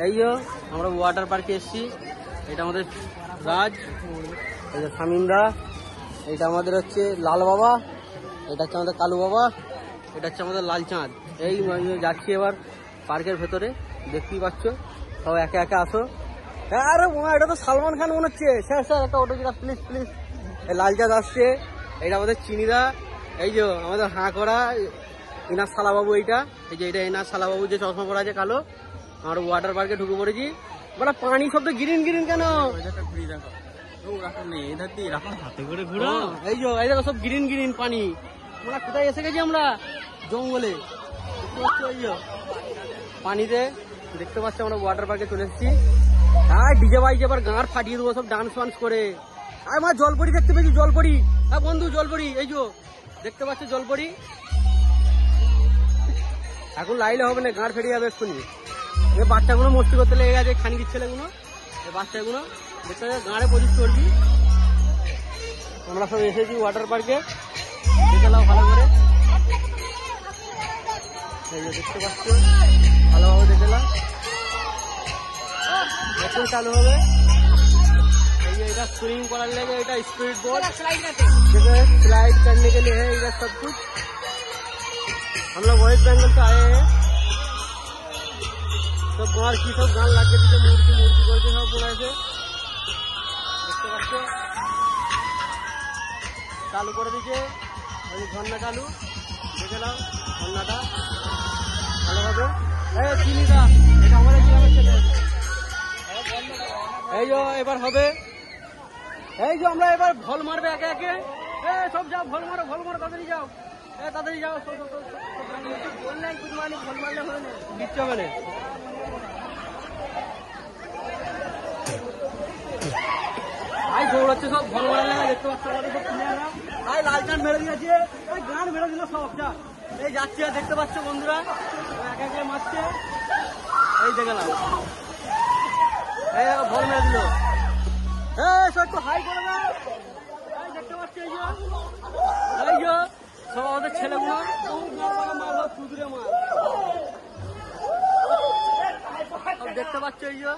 এই যে আমরা ওয়াটার পার্কে এসেছি। এটা আমাদের রাজ, এই যে শামিমদা, এটা আমাদের হচ্ছে লাল বাবা, এটা হচ্ছে আমাদের কালু বাবা, এটা হচ্ছে আমাদের লাল চাঁদ। এই যাচ্ছি এবার পার্কের ভেতরে, দেখতেই পাচ্ছ। সব একে একে আসো। আরে এটা তো সালমান খান মনে হচ্ছে। স্যার স্যার একটা অটোগ্রাফ প্লিজ প্লিজ। এই লাল চাঁদ আসছে, এটা আমাদের চিনিদা, এই যে আমাদের হাঁ করা ইনার শালাবাবু, এইটা এই যে এটা ইনার শালাবাবু যে চশমা পরা আছে কালো। আমরা ওয়াটার পার্কে ঢুকে পড়েছি। বলা পানি সব তো গ্রিন গ্রিন কেন? এই যে এই দেখো সব গ্রিন গ্রিন পানি। আমরা কোথায় এসে গেছি? আমরা জঙ্গলে। এই যে পানিতে দেখতে পাচ্ছি আমরা ওয়াটার পার্কে চলে এসেছি। হ্যাঁ ডিজে বাইজে এবার গাঁড় ফাটিয়ে দেবো সব ডান্স ফান্স করে। আর আমার জলপরি দেখতে পেয়েছি, জলপরি। হ্যাঁ বন্ধু জলপরি, এই যে দেখতে পাচ্ছ জলপরি। এখন লাইলে হবে না, গাঁড় ফেটে যাবে এক্ষুনি। এই বাচ্চাগুলো মস্তি করতে লেগে গেছে, খানিকির ছেলেগুলো, এই বাচ্চাগুলো দেখতে গাঁড়ে প্রচুর চলবি। আমরা সব এসেছি ওয়াটার পার্কে, দেখে নাও ভালো করে। এই যে দেখতে পাচ্ছ, ভালোভাবে দেখে নাও। এখন চালু হবে। এই যে এটা সুইমিং করার লেগে, এটা स्पीड बोर्ड स्लाइड करने के लिए है इधर सब कुछ। हम लोग वेस्ट बंगाल से आए हैं। सब गाँव की सब गान लागे दिखे, मूर्ति मूर्ति करके सब बनाए थे। देखते पाচ্ছ चालू করে দিয়েছে ওই ঝর্ণা চালু। দেখে নাও ঝর্ণাটা ভালোভাবে। এই চিনিদা, এটা আমাদের গ্রামের ছেলে। এই যে এবার হবে, এই যে আমরা এবার ভল মারবে একে একে। সব যাও ভল মারো, ভল মারো, তাড়াতাড়ি যাও, তাড়াতাড়ি যাও। ভল মারলে হবে না, দিচ্ছে হবে না। আই দৌড়াচ্ছে সব ভল মারলে, দেখতে পাচ্ছ আমাদের সব প্লেয়াররা। আই লাল চাঁদ মেরে দিয়েছে, ওই গান মেরে দিল সব। যা এই যাচ্ছে, দেখতে পাচ্ছ বন্ধুরা, একে একে মারছে। এই দেখে নাও, এই ভল মেরে দিল। একটু হাই করে দাও। দেখতে পাচ্ছি এই যে সব আমাদের ছেলেগুলো মার কুদুরে মার, দেখতে পাচ্ছ এই যে